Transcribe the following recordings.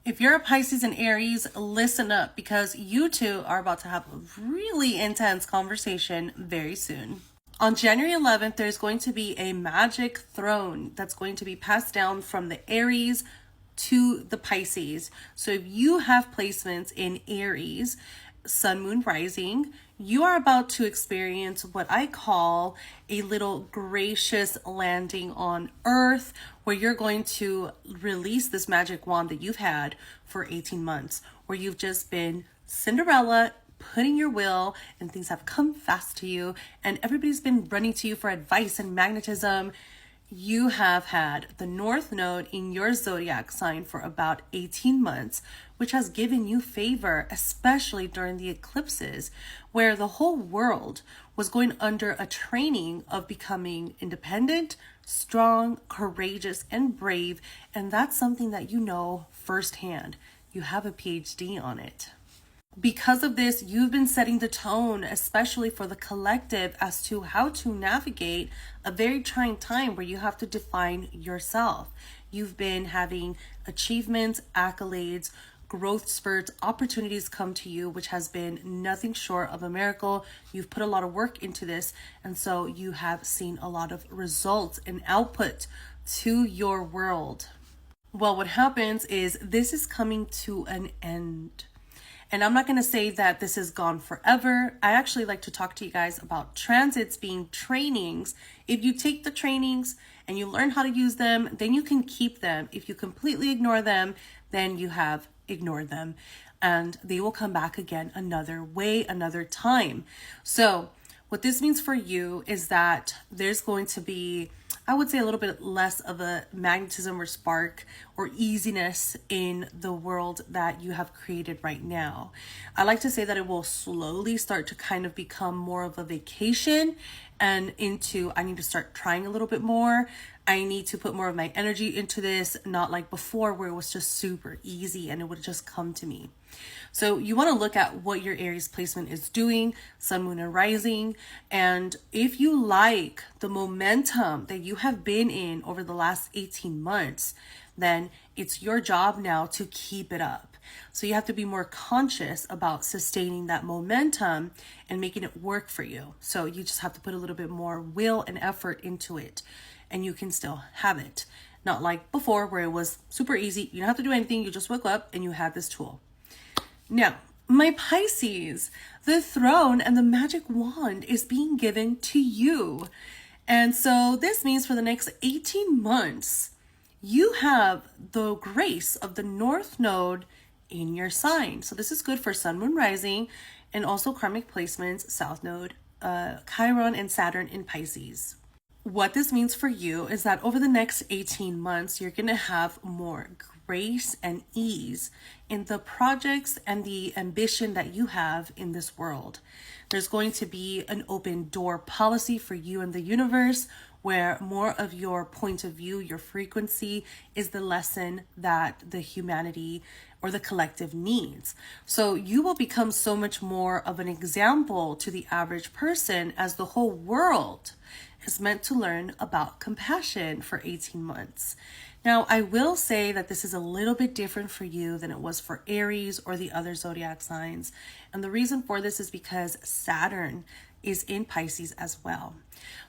If you're a Pisces and Aries, listen up because you two are about to have a really intense conversation very soon. On January 11th, there's going to be a magic throne that's going to be passed down from the Aries to the Pisces. So if you have placements in Aries, Sun, Moon, Rising, you are about to experience what I call a little gracious landing on Earth, where you're going to release this magic wand that you've had for 18 months, where you've just been Cinderella, putting your will, and things have come fast to you, and everybody's been running to you for advice and magnetism. You have had the North Node in your zodiac sign for about 18 months, which has given you favor, especially during the eclipses, where the whole world was going under a training of becoming independent, strong, courageous, and brave. And that's something that you know firsthand. You have a PhD on it. Because of this, you've been setting the tone, especially for the collective, as to how to navigate a very trying time where you have to define yourself. You've been having achievements, accolades, growth spurts, opportunities come to you, which has been nothing short of a miracle. You've put a lot of work into this, and so you have seen a lot of results and output to your world. Well, what happens is this is coming to an end. And I'm not going to say that this is gone forever. I actually like to talk to you guys about transits being trainings. If you take the trainings and you learn how to use them, then you can keep them. If you completely ignore them, then you have ignored them. And they will come back again another way, another time. So what this means for you is that there's going to be, I would say, a little bit less of a magnetism or spark or easiness in the world that you have created right now. I like to say that it will slowly start to kind of become more of a vacation and into, I need to start trying a little bit more. I need to put more of my energy into this, not like before where it was just super easy and it would just come to me. So you want to look at what your Aries placement is doing, Sun, Moon, and Rising. And if you like the momentum that you have been in over the last 18 months, then it's your job now to keep it up. So you have to be more conscious about sustaining that momentum and making it work for you. So you just have to put a little bit more will and effort into it, and you can still have it. Not like before where it was super easy. You don't have to do anything. You just woke up and you had this tool. Now, my Pisces, the throne and the magic wand is being given to you. And so this means for the next 18 months, you have the grace of the North Node in your sign. So this is good for Sun, Moon, Rising, and also karmic placements, South Node, Chiron, and Saturn in Pisces. What this means for you is that over the next 18 months, you're going to have more grace and ease in the projects and the ambition that you have in this world. There's going to be an open door policy for you and the universe, where more of your point of view, your frequency, is the lesson that the humanity or the collective needs. So you will become so much more of an example to the average person, as the whole world is meant to learn about compassion for 18 months. Now, I will say that this is a little bit different for you than it was for Aries or the other zodiac signs. And the reason for this is because Saturn is in Pisces as well.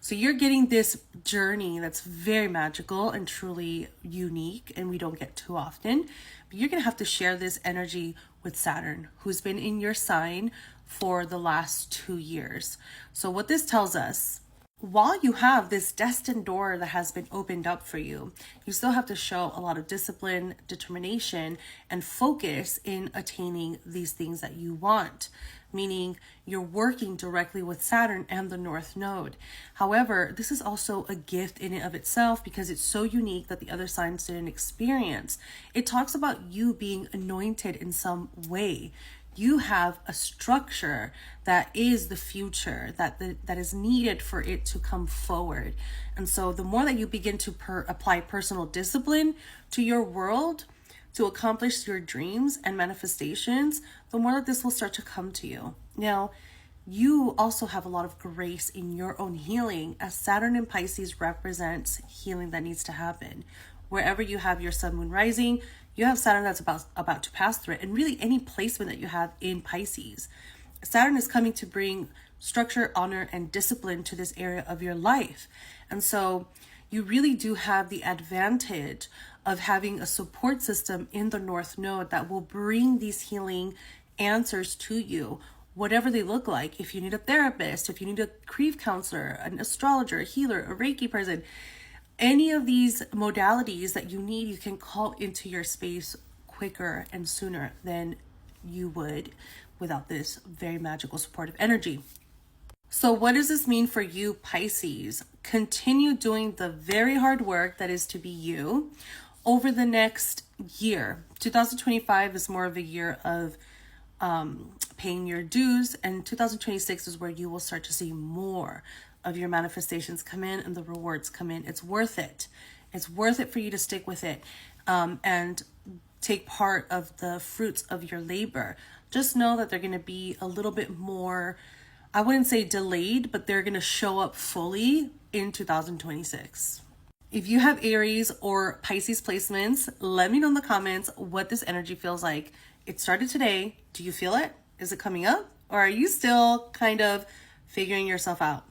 So you're getting this journey that's very magical and truly unique, and we don't get too often. But you're going to have to share this energy with Saturn, who's been in your sign for the last 2 years. So what this tells us, while you have this destined door that has been opened up for you, you still have to show a lot of discipline, determination, and focus in attaining these things that you want, meaning you're working directly with Saturn and the North Node. However, this is also a gift in and of itself because it's so unique that the other signs didn't experience. It talks about you being anointed in some way. You have a structure that is the future, that is needed for it to come forward. And so the more that you begin to apply personal discipline to your world to accomplish your dreams and manifestations, the more that this will start to come to you. Now, you also have a lot of grace in your own healing, as Saturn in Pisces represents healing that needs to happen. Wherever you have your Sun, Moon, Rising, You have Saturn that's about to pass through it, and really any placement that you have in Pisces. Saturn is coming to bring structure, honor, and discipline to this area of your life. And so you really do have the advantage of having a support system in the North Node that will bring these healing answers to you, whatever they look like. If you need a therapist, if you need a grief counselor, an astrologer, a healer, a Reiki person, any of these modalities that you need, you can call into your space quicker and sooner than you would without this very magical supportive energy. So what does this mean for you, Pisces? Continue doing the very hard work that is to be you over the next year. 2025 is more of a year of paying your dues, and 2026 is where you will start to see more of your manifestations come in and the rewards come in. It's worth it. It's worth it for you to stick with it and take part of the fruits of your labor. Just know that they're going to be a little bit more, I wouldn't say delayed, but they're going to show up fully in 2026. If you have Aries or Pisces placements, let me know in the comments what this energy feels like. It started today. Do you feel it? Is it coming up? Or are you still kind of figuring yourself out?